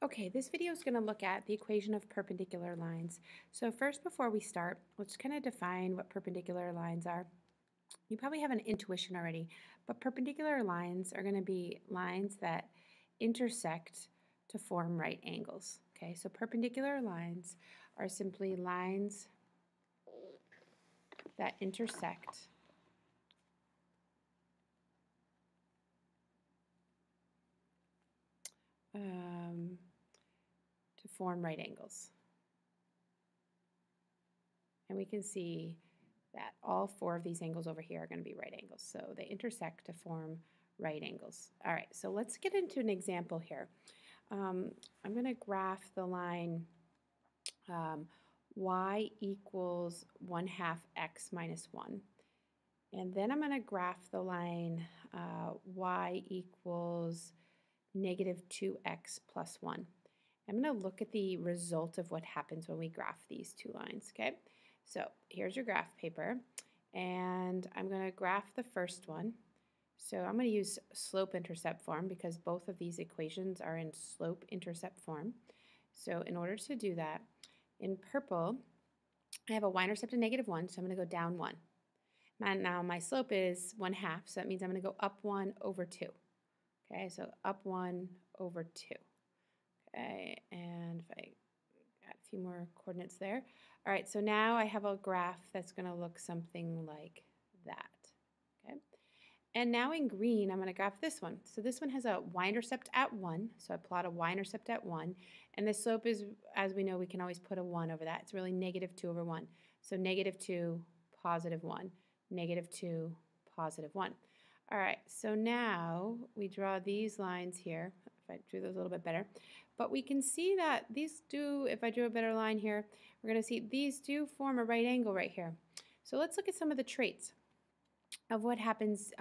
Okay, this video is going to look at the equation of perpendicular lines. So first, before we start, let's kind of define what perpendicular lines are. You probably have an intuition already, but perpendicular lines are going to be lines that intersect to form right angles. Okay, so perpendicular lines are simply lines that intersect to form right angles. And we can see that all four of these angles over here are going to be right angles. So they intersect to form right angles. All right, so let's get into an example here. I'm going to graph the line y equals 1/2 x minus 1. And then I'm going to graph the line y equals negative 2x plus 1. I'm going to look at the result of what happens when we graph these two lines, okay? So here's your graph paper, and I'm going to graph the first one. So I'm going to use slope-intercept form because both of these equations are in slope-intercept form. So in order to do that, in purple, I have a y-intercept of -1, so I'm going to go down 1. Now my slope is 1/2, so that means I'm going to go up 1 over 2. Okay, so up 1 over 2. Okay, and if I add a few more coordinates there. All right, so now I have a graph that's going to look something like that. Okay, and now in green, I'm going to graph this one. So this one has a y-intercept at 1, so I plot a y-intercept at 1, and the slope is, as we know, we can always put a 1 over that. It's really -2 over 1. So -2, +1, -2, +1. All right, so now we draw these lines here. If I drew those a little bit better. But we can see that these do, if I drew a better line here, we're going to see these do form a right angle right here. So let's look at some of the traits of what happens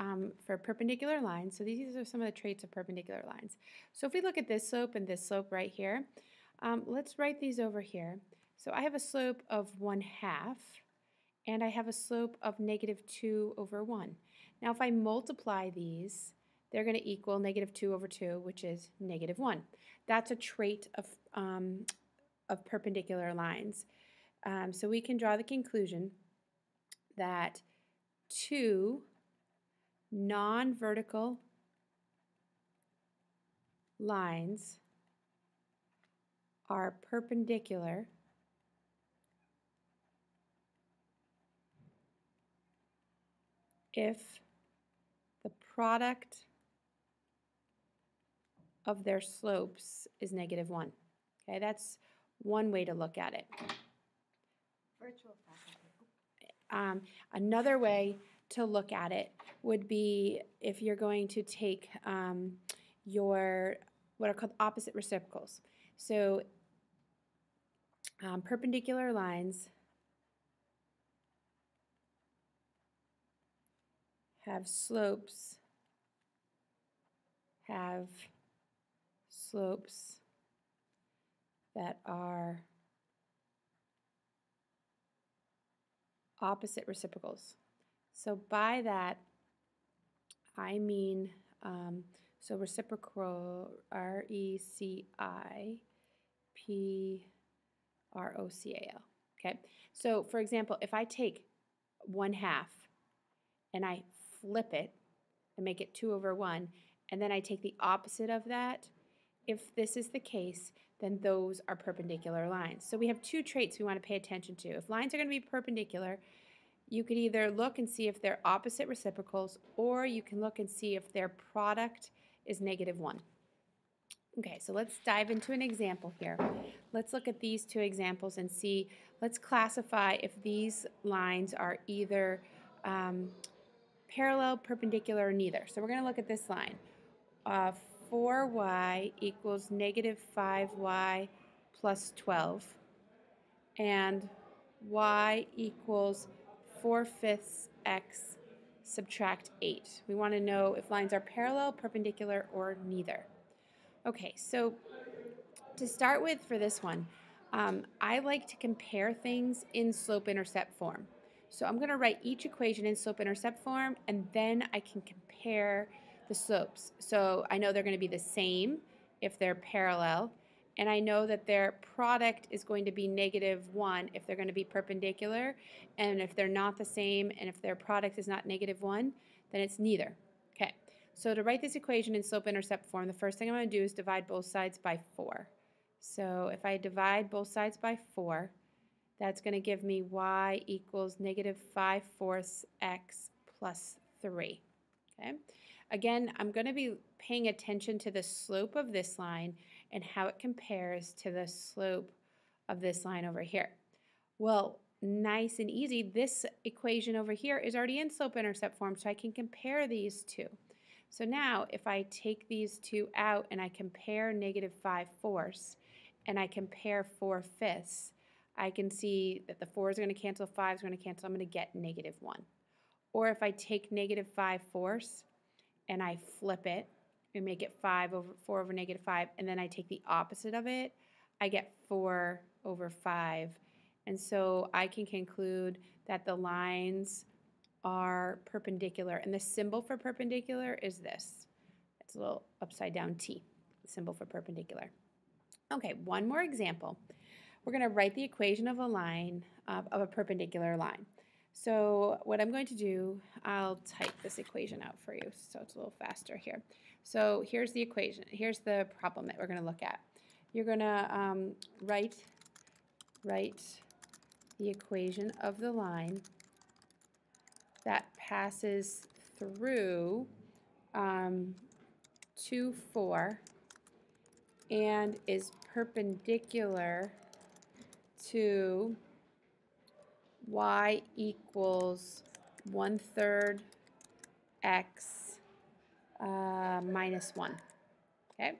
for perpendicular lines. So these are some of the traits of perpendicular lines. So if we look at this slope and this slope right here, let's write these over here. So I have a slope of 1/2, and I have a slope of -2 over 1. Now if I multiply these, they're going to equal -2 over 2, which is -1. That's a trait of perpendicular lines. So we can draw the conclusion that two non-vertical lines are perpendicular if the product of their slopes is -1. Okay, that's one way to look at it. Virtual faculty. Another way to look at it would be if you're going to take your what are called opposite reciprocals. So perpendicular lines have slopes that are opposite reciprocals. So by that, I mean, so reciprocal, R-E-C-I-P-R-O-C-A-L. Okay, so for example, if I take 1/2 and I flip it and make it 2 over 1, and then I take the opposite of that, if this is the case, then those are perpendicular lines. So we have two traits we want to pay attention to. If lines are going to be perpendicular, you could either look and see if they're opposite reciprocals, or you can look and see if their product is -1. Okay, so let's dive into an example here. Let's look at these two examples and see, let's classify if these lines are either parallel, perpendicular, or neither. So we're going to look at this line. 4y equals -5y plus 12, and y equals 4/5 x subtract 8. We want to know if lines are parallel, perpendicular, or neither. Okay, so to start with for this one, I like to compare things in slope-intercept form. So I'm going to write each equation in slope-intercept form, and then I can compare the slopes. So I know they're going to be the same if they're parallel, and I know that their product is going to be -1 if they're going to be perpendicular, and if they're not the same, and if their product is not -1, then it's neither. Okay, so to write this equation in slope-intercept form, the first thing I'm going to do is divide both sides by 4. So if I divide both sides by 4, that's going to give me y equals -5/4 x plus 3. Okay. Again, I'm going to be paying attention to the slope of this line and how it compares to the slope of this line over here. Well, nice and easy, this equation over here is already in slope-intercept form, so I can compare these two. So now if I take these two out and I compare -5/4 and I compare 4/5, I can see that the 4 is going to cancel, 5 is going to cancel, I'm going to get -1. Or if I take -5/4 and I flip it and make it 4 over -5, and then I take the opposite of it, I get 4 over 5. And so I can conclude that the lines are perpendicular. And the symbol for perpendicular is this. It's a little upside down T, the symbol for perpendicular. Okay, one more example. We're going to write the equation of a line, of a perpendicular line. So what I'm going to do, I'll type this equation out for you so it's a little faster here. So here's the equation. Here's the problem that we're going to look at. You're going to write the equation of the line that passes through 2, 4 and is perpendicular to y equals 1/3 x minus 1. Okay.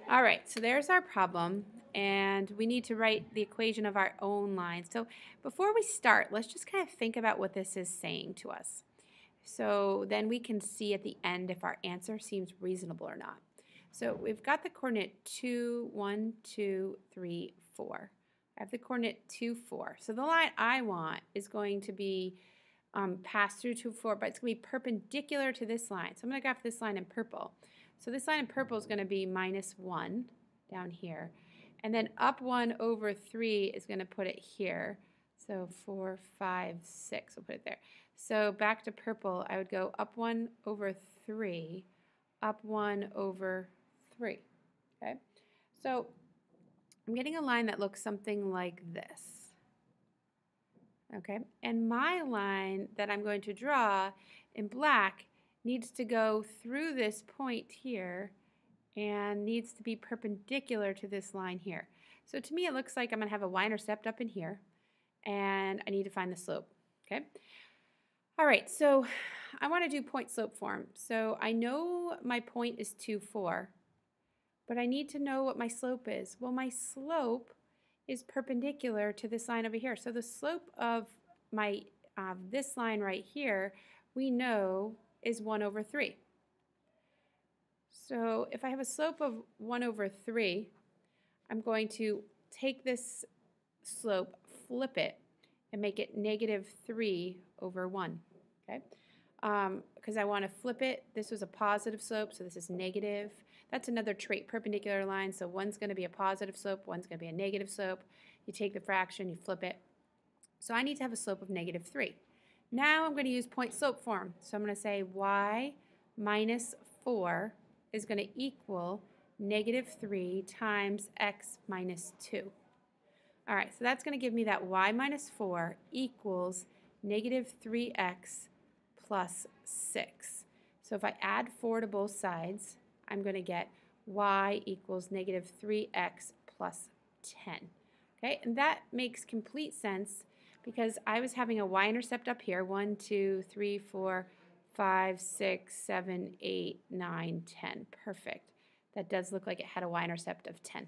All right, so there's our problem, and we need to write the equation of our own line. So before we start, let's just kind of think about what this is saying to us. So then we can see at the end if our answer seems reasonable or not. So we've got the coordinate 2, 1, 2, 3, 4. I have the coordinate 2, 4. So the line I want is going to be pass through 2, 4, but it's going to be perpendicular to this line. So I'm going to graph this line in purple. So this line in purple is going to be -1 down here. And then up 1 over 3 is going to put it here. So 4, 5, 6, we'll put it there. So back to purple, I would go up 1 over 3, up 1 over 3. Okay? So I'm getting a line that looks something like this. Okay? And my line that I'm going to draw in black needs to go through this point here and needs to be perpendicular to this line here. So to me it looks like I'm going to have a y-intercept up in here, and I need to find the slope. Okay? All right, so I want to do point slope form. So I know my point is 2, 4, but I need to know what my slope is. Well, my slope is perpendicular to this line over here. So the slope of my this line right here, we know is 1 over 3. So if I have a slope of 1 over 3, I'm going to take this slope, flip it, and make it -3 over 1. Okay? Because I want to flip it. This was a positive slope, so this is negative. That's another trait, perpendicular line. So one's going to be a positive slope, one's going to be a negative slope. You take the fraction, you flip it. So I need to have a slope of -3. Now I'm going to use point slope form. So I'm going to say y minus 4 is going to equal -3 times x minus 2. All right, so that's going to give me that y minus 4 equals -3x plus 6. So if I add 4 to both sides, I'm going to get y equals -3x plus 10. Okay, and that makes complete sense because I was having a y-intercept up here, 1, 2, 3, 4, 5, 6, 7, 8, 9, 10. Perfect. That does look like it had a y-intercept of 10.